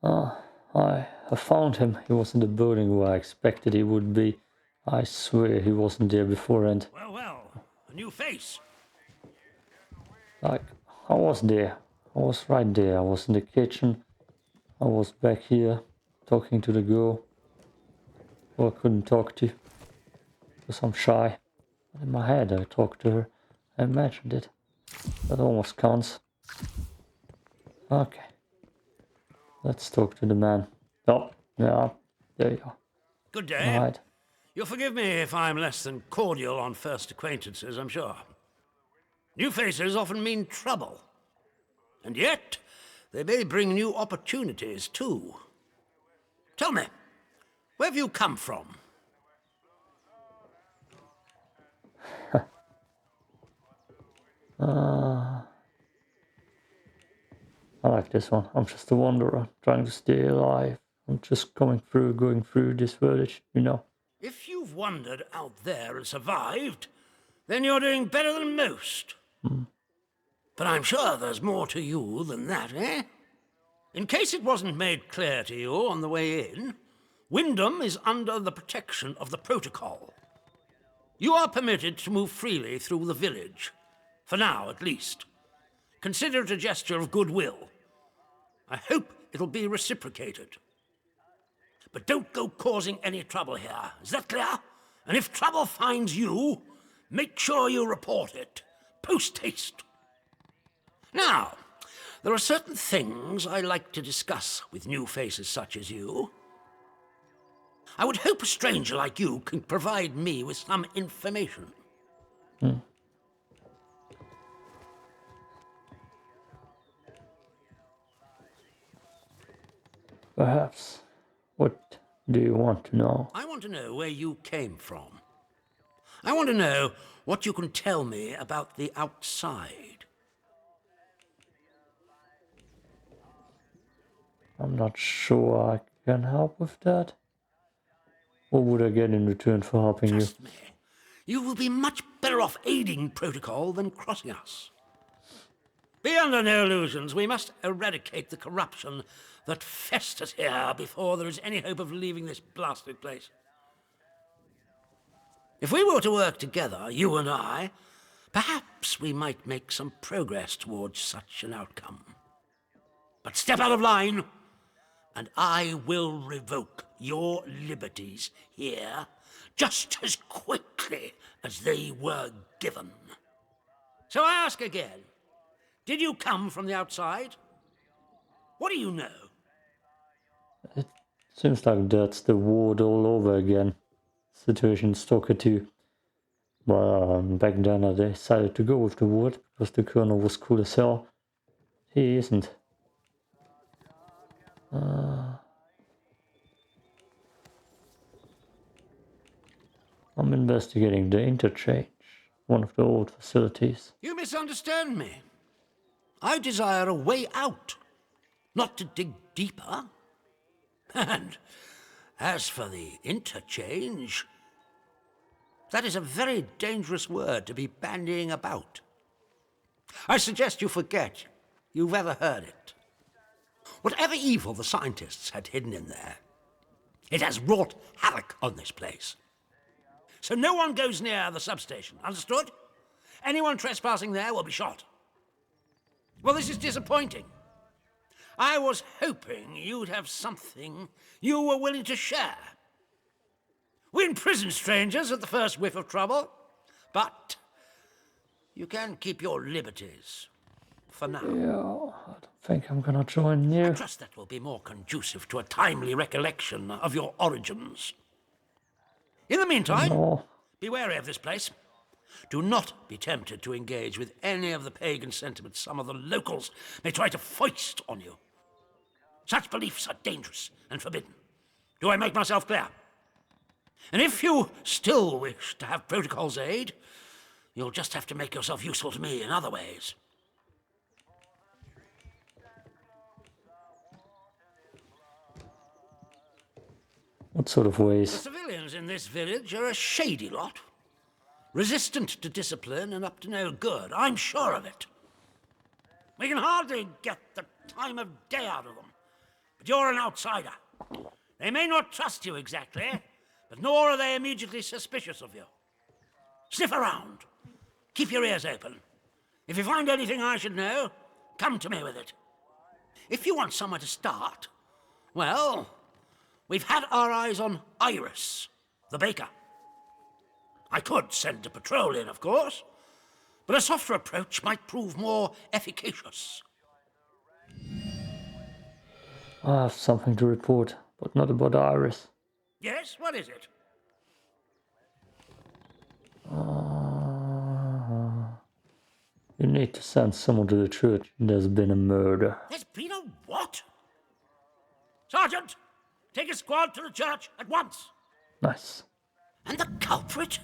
I found him. He was in the building where I expected he would be. I swear he wasn't there before, and Well, a new face. like, I was there. I was right there. I was in the kitchen. I was back here talking to the girl who I couldn't talk to because I'm shy. But in my head I talked to her. I imagined it. That almost counts. Okay. Let's talk to the man. Oh, yeah. There you are. Good day. Alright. You'll forgive me if I'm less than cordial on first acquaintances, I'm sure. New faces often mean trouble. And yet, they may bring new opportunities, too. Tell me, where have you come from? I like this one. I'm just a wanderer, trying to stay alive. I'm just going through this village, you know. If you've wandered out there and survived, then you're doing better than most. But I'm sure there's more to you than that, eh? In case it wasn't made clear to you on the way in, Wyndham is under the protection of the protocol. You are permitted to move freely through the village. For now, at least. Consider it a gesture of goodwill. I hope it'll be reciprocated. But don't go causing any trouble here. Is that clear? And if trouble finds you, make sure you report it. Post haste. Now, there are certain things I like to discuss with new faces such as you. I would hope a stranger like you can provide me with some information. Perhaps. What do you want to know? I want to know where you came from. I want to know what you can tell me about the outside. I'm not sure I can help with that. What would I get in return for helping you? Trust me, you will be much better off aiding protocol than crossing us. Be under no illusions. We must eradicate the corruption that festers here before there is any hope of leaving this blasted place. If we were to work together, you and I, perhaps we might make some progress towards such an outcome. But step out of line, and I will revoke your liberties here just as quickly as they were given. So I ask again, did you come from the outside? What do you know? It seems like that's the ward all over again. Situation Stalker 2. Well, back then I decided to go with the ward because the colonel was cool as hell. He isn't. I'm investigating the interchange, one of the old facilities. You misunderstand me. I desire a way out, not to dig deeper. And as for the interchange, that is a very dangerous word to be bandying about. I suggest you forget you've ever heard it. Whatever evil the scientists had hidden in there, it has wrought havoc on this place. So no one goes near the substation, understood? Anyone trespassing there will be shot. Well, this is disappointing. I was hoping you'd have something you were willing to share. We imprison strangers at the first whiff of trouble, but you can keep your liberties for now. Yeah, I don't think I'm gonna join you. I trust that will be more conducive to a timely recollection of your origins. In the meantime, No. be wary of this place. Do not be tempted to engage with any of the pagan sentiments some of the locals may try to foist on you. Such beliefs are dangerous and forbidden. Do I make myself clear? And if you still wish to have protocol's aid, you'll just have to make yourself useful to me in other ways. What sort of The ways? civilians in this village are a shady lot. Resistant to discipline and up to no good, I'm sure of it. We can hardly get the time of day out of them, But you're an outsider. They may not trust you exactly, but nor are they immediately suspicious of you. Sniff around. Keep your ears open. If you find anything I should know, come to me with it. If you want somewhere to start, well, we've had our eyes on Iris, the baker. I could send a patrol in, of course, but a softer approach might prove more efficacious. I have something to report, but not about Iris. Yes, what is it? You need to send someone to the church. There's been a murder. There's been a what? Sergeant, take a squad to the church at once. Nice. And the culprit?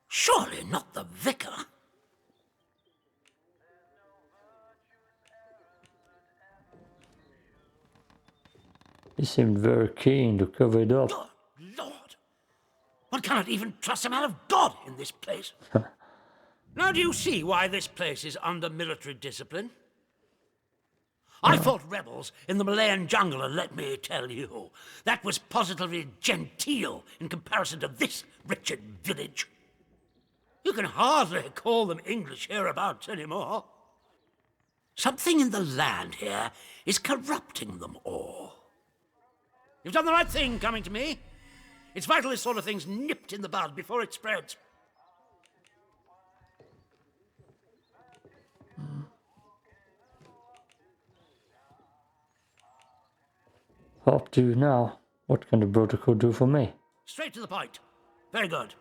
Surely not the vicar. He seemed very keen to cover it up. Good Lord! One cannot even trust a man of God in this place. Now do you see why this place is under military discipline? I fought rebels in the Malayan jungle, and let me tell you, that was positively genteel in comparison to this wretched village. You can hardly call them English hereabouts anymore. Something in the land here is corrupting them all. You've done the right thing coming to me. It's vital this sort of thing's nipped in the bud before it spreads. Up to now. What can the protocol do for me? Straight to the point. Very good.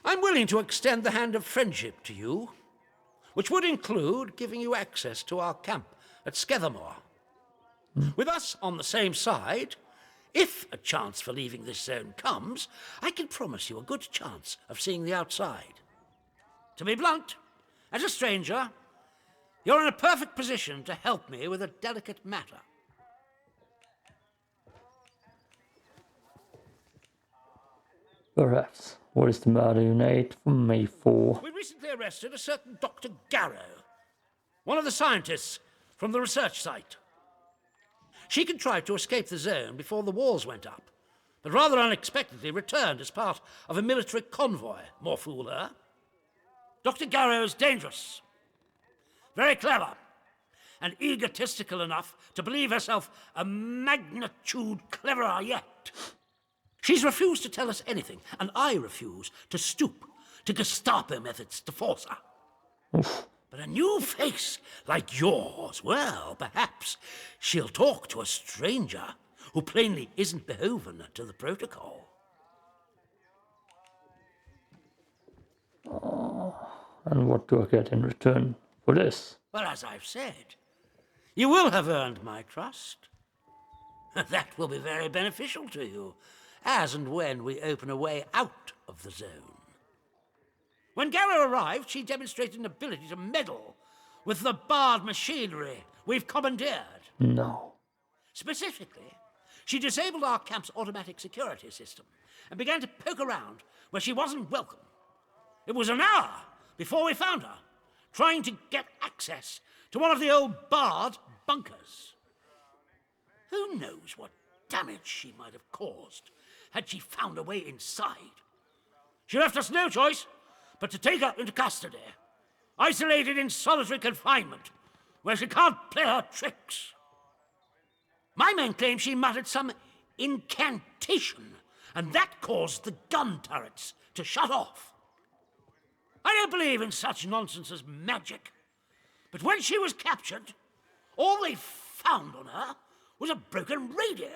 I'm willing to extend the hand of friendship to you, which would include giving you access to our camp at Skethermore. With us on the same side, if a chance for leaving this zone comes, I can promise you a good chance of seeing the outside. To be blunt, as a stranger, you're in a perfect position to help me with a delicate matter. Perhaps. What is the matter you need from me for? We recently arrested a certain Dr. Garrow, one of the scientists from the research site. She contrived to escape the zone before the walls went up, but rather unexpectedly returned as part of a military convoy. More fool her. Dr. Garrow is dangerous, very clever, and egotistical enough to believe herself a magnitude cleverer yet. She's refused to tell us anything, and I refuse to stoop to Gestapo methods to force her. But a new face like yours, well, perhaps she'll talk to a stranger who plainly isn't beholden to the protocol. And what do I get in return for this? Well, as I've said, you will have earned my trust. That will be very beneficial to you, as and when we open a way out of the zone. When Garrow arrived, she demonstrated an ability to meddle with the barred machinery we've commandeered. No. Specifically, she disabled our camp's automatic security system and began to poke around where she wasn't welcome. It was an hour before we found her, trying to get access to one of the old barred bunkers. Who knows what damage she might have caused had she found a way inside. She left us no choice but to take her into custody, isolated in solitary confinement, where she can't play her tricks. My men claim she muttered some incantation, and that caused the gun turrets to shut off. I don't believe in such nonsense as magic, but when she was captured, all they found on her was a broken radio.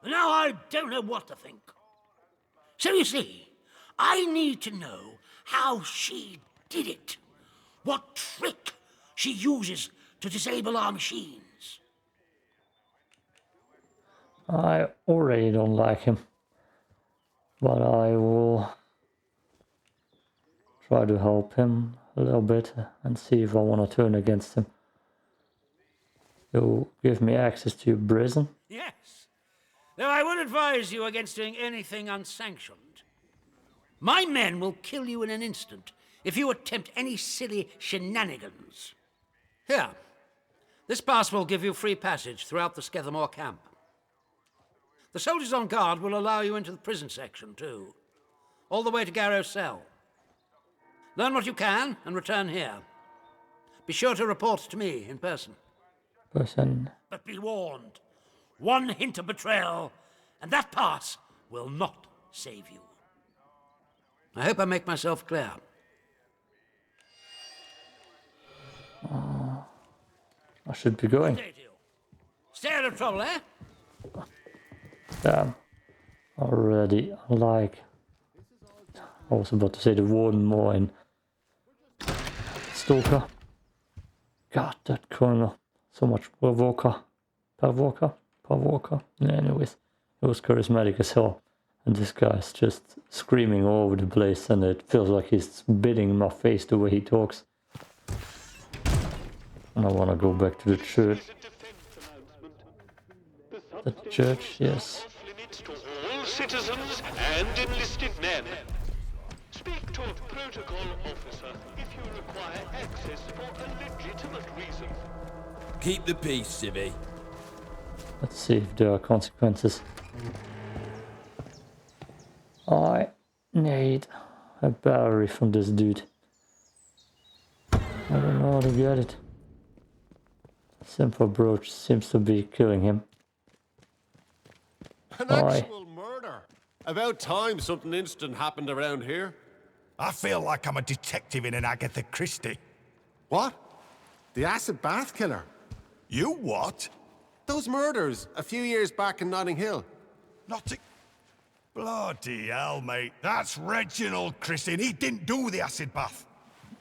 And now I don't know what to think. So you see, I need to know how she did it. What trick she uses to disable our machines. I already don't like him. But I will try to help him a little bit and see if I want to turn against him. You'll give me access to your prison? Yes. Though I would advise you against doing anything unsanctioned. My men will kill you in an instant if you attempt any silly shenanigans. Here, This pass will give you free passage throughout the Skethamore camp. The soldiers on guard will allow you into the prison section, too. All the way to Garrow's cell. Learn what you can and return here. Be sure to report to me in person. But be warned. One hint of betrayal, and that pass will not save you. I hope I make myself clear. I should be going. Stay out of trouble, eh? Damn. Already, like... I was about to say the warden more in Stalker. God, that corner. So much Pavoka. Yeah, anyways, it was charismatic as hell. And this guy's just screaming all over the place, and it feels like he's spitting in my face the way he talks. And I want to go back to the church. The church, yes. To all citizens and enlisted men. Speak to a protocol officer if you require access for a legitimate reason. Keep the peace, Civvy. Let's see if there are consequences. I need a battery from this dude. I don't know how to get it. Simple brooch seems to be killing him. An actual murder. About time something instant happened around here. I feel like I'm a detective in an Agatha Christie. What? The acid bath killer? You what? Those murders a few years back in Notting Hill. Bloody hell, mate. That's Reginald Christie, and he didn't do the acid bath.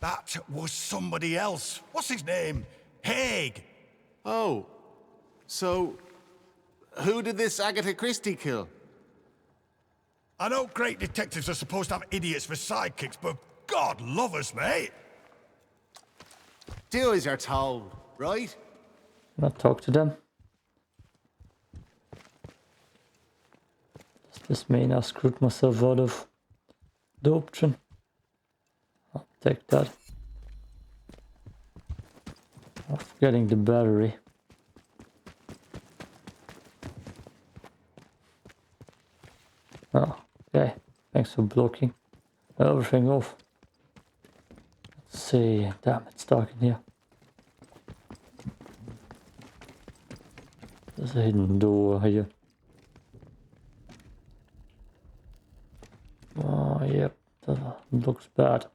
That was somebody else. What's his name? Haig. Oh. So, who did this Agatha Christie kill? I know great detectives are supposed to have idiots for sidekicks, but God love us, mate. Do as you're told, right? Not talk to them. Does this mean I screwed myself out of the option? I'll take that. Of getting the battery. Oh, okay. Thanks for blocking everything off. Let's see. Damn, it's dark in here. There's a hidden door here. Oh, yep. That looks bad.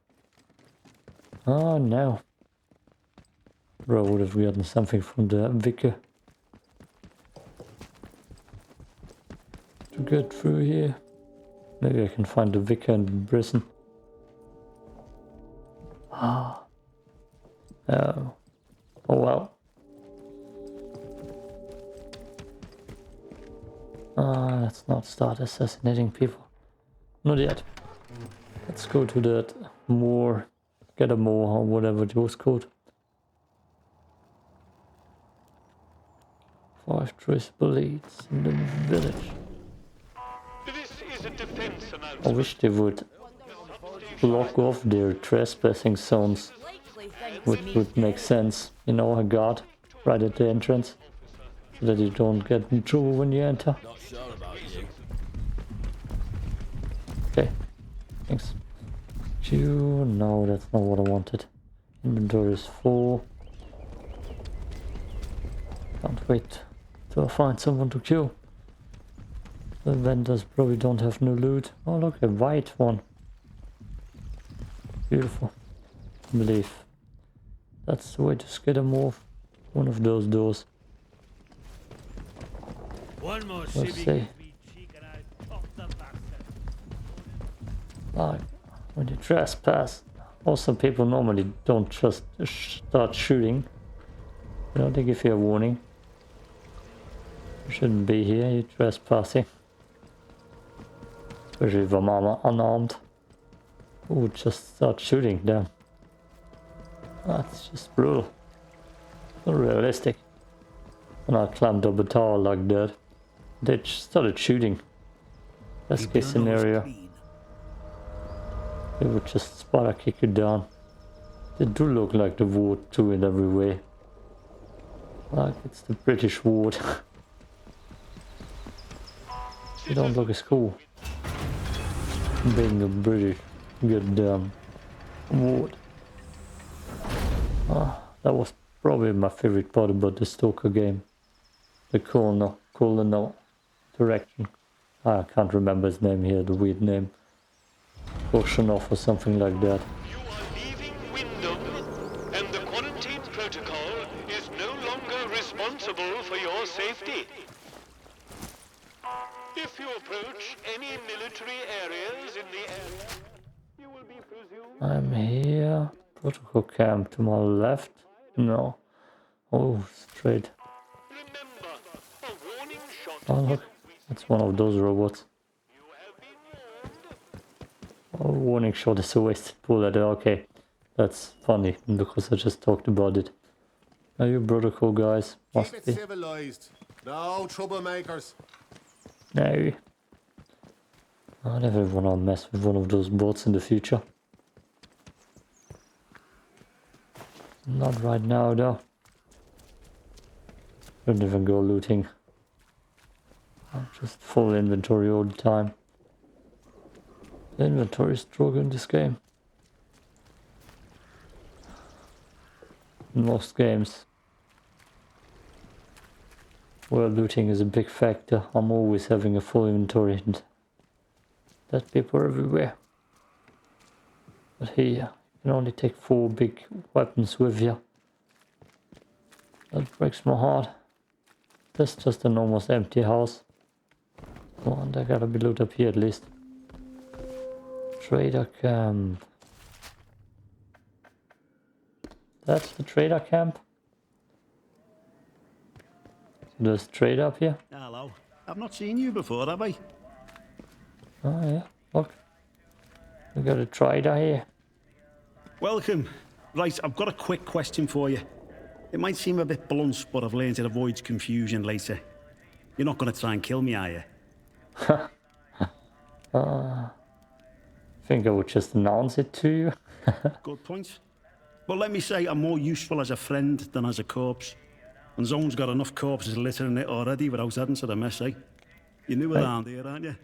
Oh, no. Bro, would have gotten something from the vicar. To get through here. Maybe I can find the vicar in prison. Ah. Oh. Oh well. Let's not start assassinating people. Not yet. Let's go to that moor. Get a moor or whatever it was called. 5 traceable leads in the village. This is a defense I announcement. wish they would block off their trespassing zones. Would make sense. You know, a guard right at the entrance. So that you don't get in trouble when you enter. Not sure about you. Okay. Thanks. No, that's not what I wanted. Inventory is full. Can't wait till I find someone to kill. The vendors probably don't have no loot. Oh look, a white one. Beautiful. I believe that's the way to scare them off. One of those doors. One more Let's see. Like, when you trespass, also people normally don't just start shooting. You know, they give you a warning. You shouldn't be here, you're trespassing. Especially if I'm unarmed. Who would just start shooting them? That's just brutal. Not realistic. When I climbed up a tower like that, they just started shooting. Best case scenario. They would just spider kick you down. They do look like the wood too in every way. Like it's the British ward. You don't look as cool. Being a British goddamn ward. That was probably my favorite part about the Stalker game. The colonel direction. I can't remember his name here, the weird name. Oceanov or something like that. You are leaving Wyndham, and the quarantine protocol is no longer responsible for your safety. If you approach any military areas in the area, you will be presumed... I'm here. Protocol camp to my left. No. Oh, straight. Remember, a warning shot... Oh look, that's one of those robots. You have been warned. Oh, warning shot is a wasted bullet. Okay, that's funny because I just talked about it. Are you protocol guys? Keep Must it be. civilized. No troublemakers. No. I never want to mess with one of those bots in the future. Not right now though. Don't even go looting. I'm just full inventory all the time. The inventory is strong in this game. In most games where looting is a big factor, I'm always having a full inventory and there's people everywhere. But here, you can only take 4 big weapons with you. That breaks my heart. That's just an almost empty house. Come on, there gotta be loot up here at least. Trader camp. That's the trader camp. So there's trade up here. Hello. I've not seen you before, have I? Oh yeah, look. We got a trader here. Welcome. Right, I've got a quick question for you. It might seem a bit blunt, but I've learned to avoid confusion later. You're not going to try and kill me, are you? I think I would just announce it to you. Good point. Well, let me say I'm more useful as a friend than as a corpse. And Zone's got enough corpses littering it already without adding to the mess, eh? You're new around here, aren't you?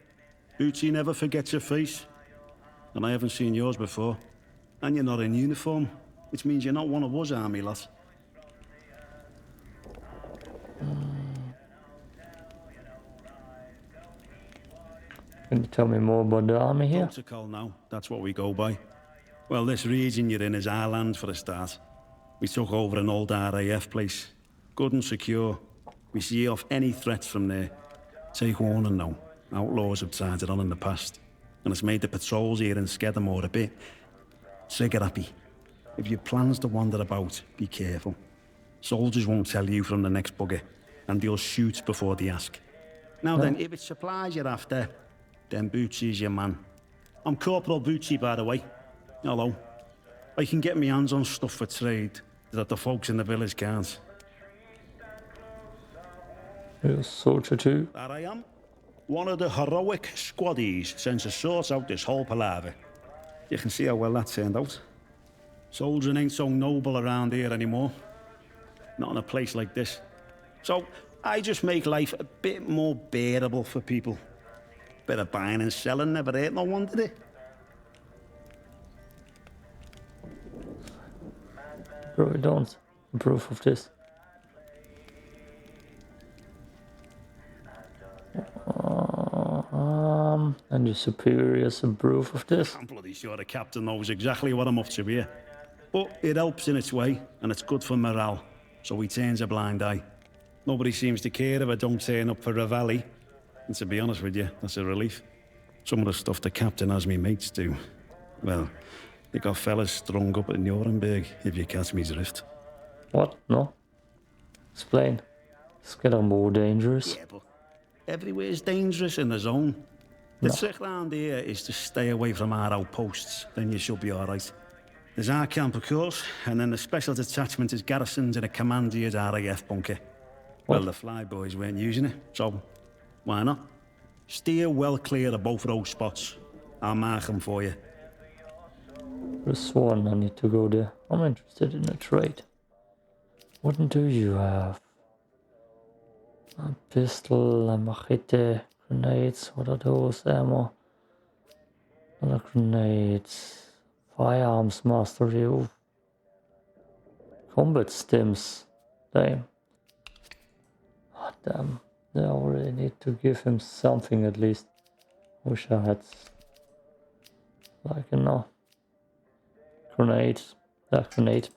Bootsy never forgets your face. And I haven't seen yours before. And you're not in uniform, which means you're not one of us army lot. Can you tell me more about the army here? Protocol now, that's what we go by. Well, this region you're in is our land for a start. We took over an old RAF place. Good and secure. We see off any threats from there. Take warning now. Outlaws have tried it on in the past. And it's made the patrols here in Skedamore a bit trigger-happy. If you've plans to wander about, be careful. Soldiers won't tell you from the next bugger, and they'll shoot before they ask. Now then, if it's supplies you're after, then Bootsy's your man. I'm Corporal Bootsy, by the way. Hello. I can get my hands on stuff for trade that the folks in the village can't. You're a soldier too? That I am. One of the heroic squaddies sent to sort out this whole palaver. You can see how well that turned out. Soldiering ain't so noble around here anymore. Not in a place like this. So I just make life a bit more bearable for people. Bit of buying and selling never hurt no one, did it? Bro, we don't approve of this. And your superiors approve of this? I'm bloody sure the captain knows exactly what I'm up to here. But it helps in its way, and it's good for morale, so he turns a blind eye. Nobody seems to care if I don't turn up for Revelli. And to be honest with you, that's a relief. Some of the stuff the captain has me mates do. Well, they got fellas strung up at Nuremberg, if you catch me drift. What? No? Explain. It's getting more dangerous. Yeah, but everywhere's dangerous in the zone. The trick round here is to stay away from our outposts, then you should be alright. There's our camp, of course, and then the special detachment is garrisoned in a commander's RAF bunker. What? Well, the flyboys weren't using it, so why not? Steer well clear of both of those spots. I'll mark them for you. I've sworn I need to go there. I'm interested in a trade. What do you have? A pistol, a machete, grenades, what are those? Ammo. Another grenades. Firearms mastery. Ooh. Combat stims. Damn. Oh, damn. I already need to give him something at least. Wish I had like grenades. Grenade.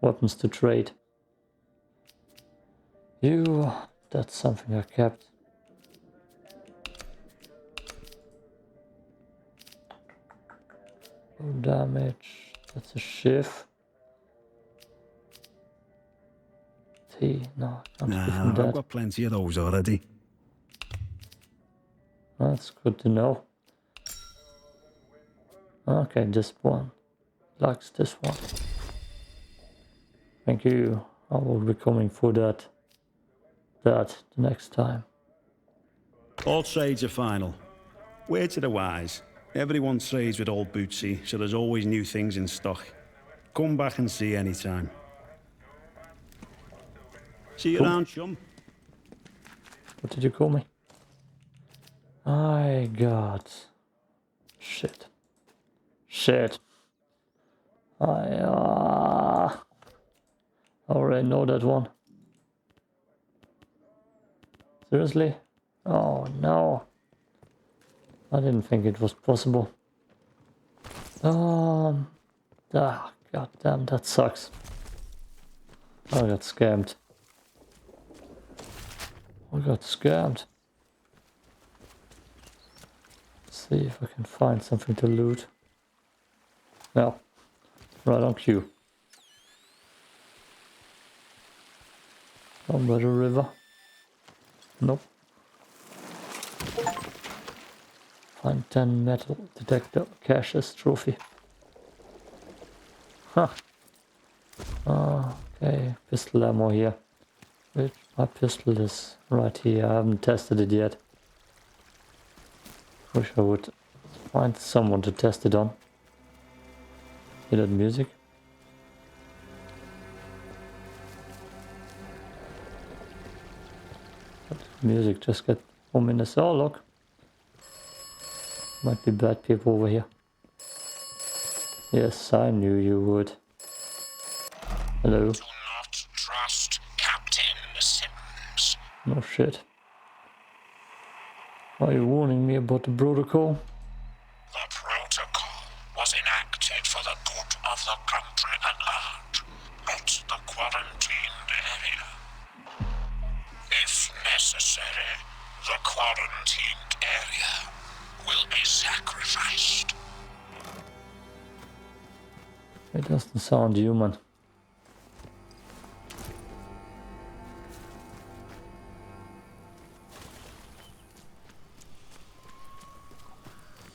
Weapons to trade. That's something I kept. Low damage. That's a shiv. No, I can't give him Nah, that. I've got plenty of those already. That's good to know. Okay, this one. Likes this one. Thank you. I will be coming for that the next time. All trades are final. Word to the wise. Everyone trades with old Bootsy, so there's always new things in stock. Come back and see anytime. See you Cool. around, chum. What did you call me? I got... Shit. I already know that one. Seriously? Oh no. I didn't think it was possible. God damn, that sucks. I got scammed. Let's see if I can find something to loot. No. Right on cue. Down by the river. Nope. Find 10 metal detector caches trophy. Huh. Okay, pistol ammo here. Which my pistol is right here. I haven't tested it yet. Wish I would find someone to test it on. Hear that music? That music just got ominous. Oh look. Might be bad people over here. Yes, I knew you would. Hello. Do not trust Captain Sims. No shit. Are you warning me about the protocol? The protocol was enacted for the good of the country at large, not the quarantined area. If necessary, the quarantined area will be sacrificed. It doesn't sound human.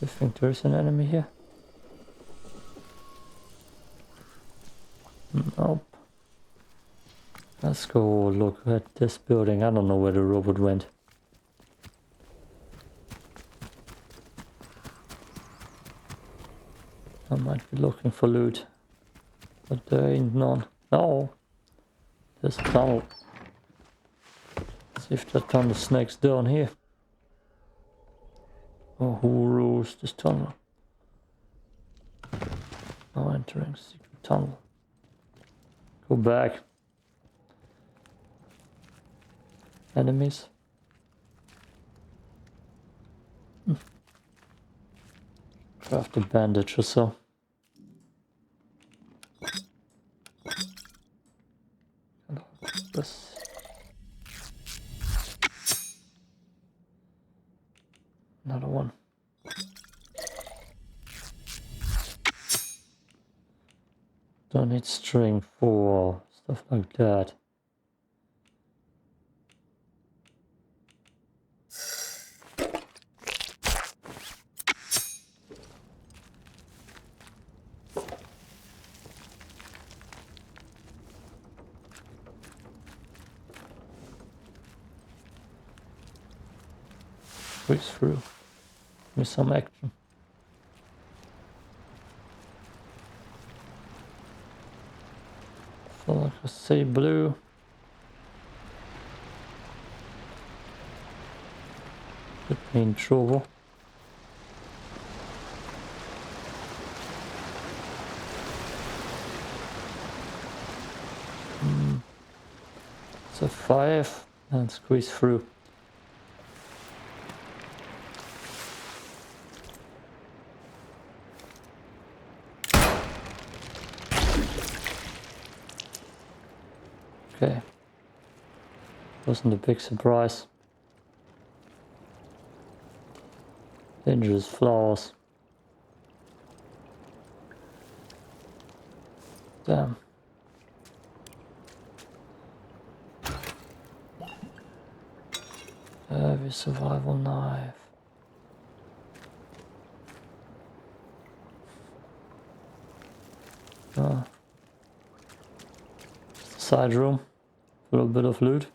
You think there's an enemy here? Nope. Let's go look at this building. I don't know where the robot went. I might be looking for loot. But there ain't none. No! There's a tunnel. See if that tunnel snakes down here. Oh, who rules this tunnel? Now entering secret tunnel. Go back. Enemies. Craft a bandage or so. This. Another one. Don't need string for stuff like that. Squeeze through. With some action. So like I say blue. Put me in trouble. It's a 5 and squeeze through. Okay. Wasn't a big surprise. Dangerous flowers. Damn. Heavy survival knife. Side room. A little bit of loot.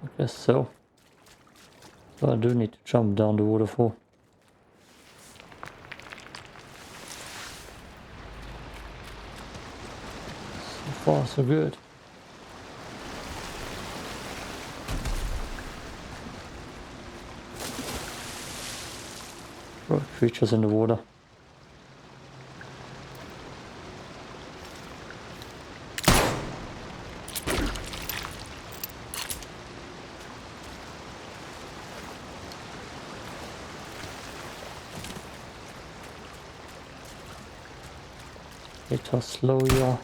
I guess so. But I do need to jump down the waterfall. So far so good. Creatures in the water. How slow you are.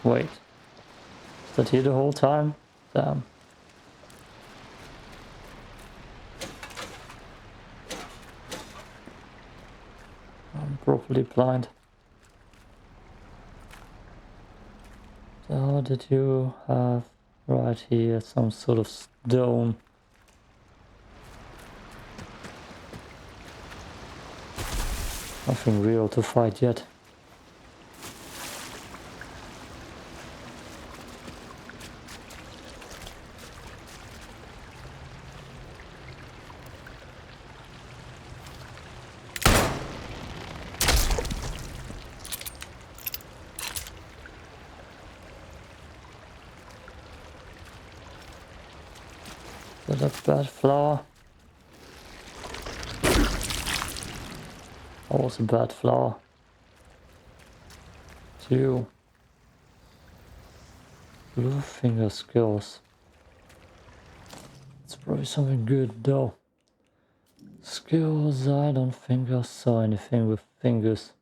Wait. Is that here the whole time? Damn. I'm properly blind. So did you have right here some sort of stone? Nothing real to fight yet. Is that a bad flower? That was a bad flower. 2 blue finger skills. It's probably something good though. Skills, I don't think I saw anything with fingers.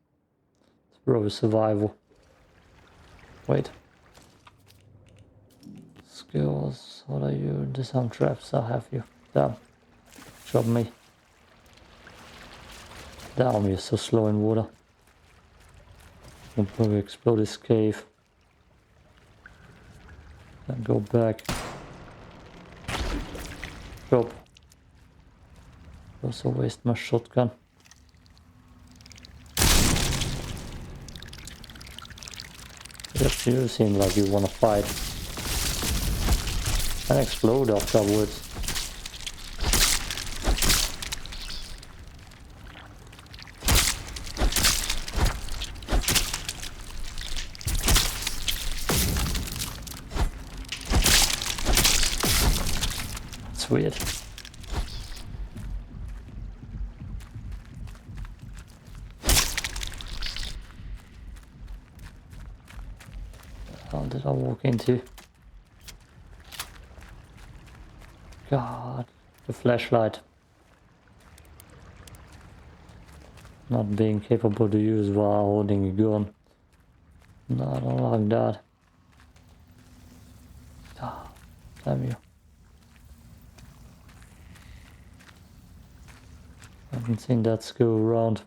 It's probably survival. Wait. Skills, what are you? Disarm traps, I have you. Damn. Drop me. Damn, you're so slow in water. I'll probably explode this cave. Then go back. Drop. Also waste my shotgun. Yep, you seem like you wanna fight. And explode afterwards. It's weird. How did I walk into? God, the flashlight. Not being capable to use while holding a gun. No, I don't like that. Ah, damn you. I haven't seen that skill around.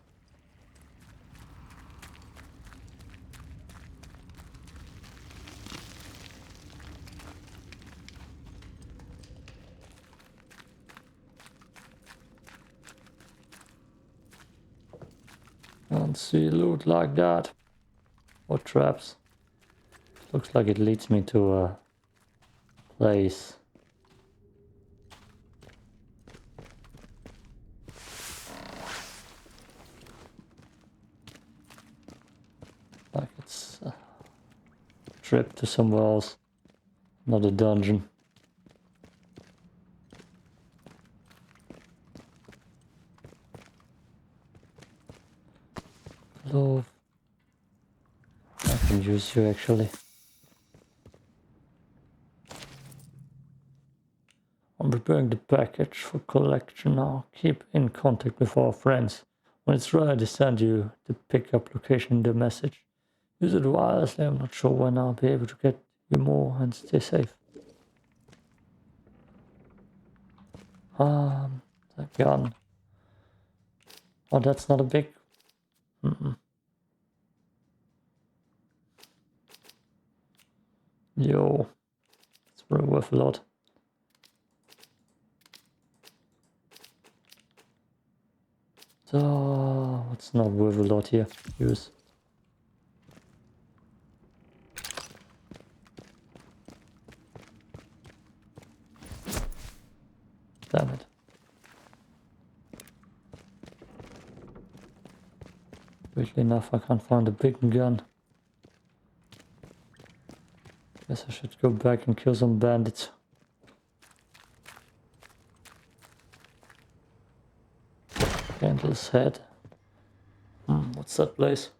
Can't see loot like that. Or traps. Looks like it leads me to a place. trip to somewhere else. Not a dungeon. Glove. I can use you actually. I'm preparing the package for collection now. Keep in contact with our friends. When it's ready, send you the pickup location in the message. Use it wirelessly. I'm not sure when I'll be able to get you more, and stay safe. The gun. Oh, that's not a big... Yo, it's really worth a lot. So, what's not worth a lot here? Use. Damn it. Weirdly enough, I can't find a big gun. Guess I should go back and kill some bandits. Candle's head. What's that place?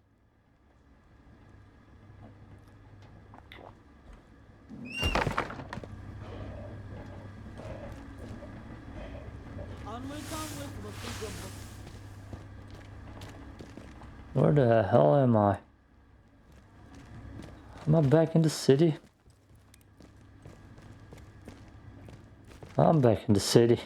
Where the hell am I? Am I back in the city? I'm back in the city.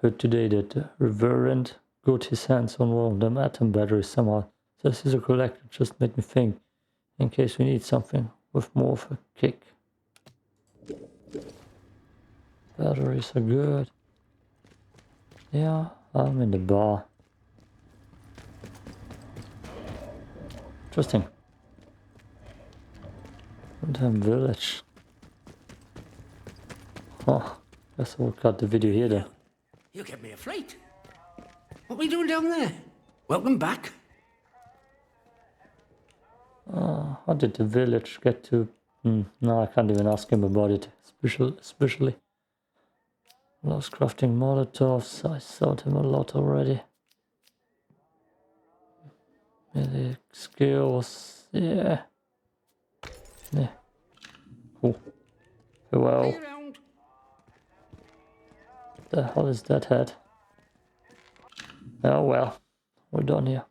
Heard today that the Reverend got his hands on one of them atom batteries somehow. Says he's a collector. Just made me think, in case we need something with more of a kick. Batteries are good. Yeah, I'm in the bar. Interesting. Damn village. Oh, guess I will cut the video here then. You kept me afraid. What are we doing down there? Welcome back. How did the village get to... No, I can't even ask him about it. Especially. Loves crafting Molotovs. I sold him a lot already. Melee skills. Yeah. Cool. Well. The hell is that head? Oh well. We're done here.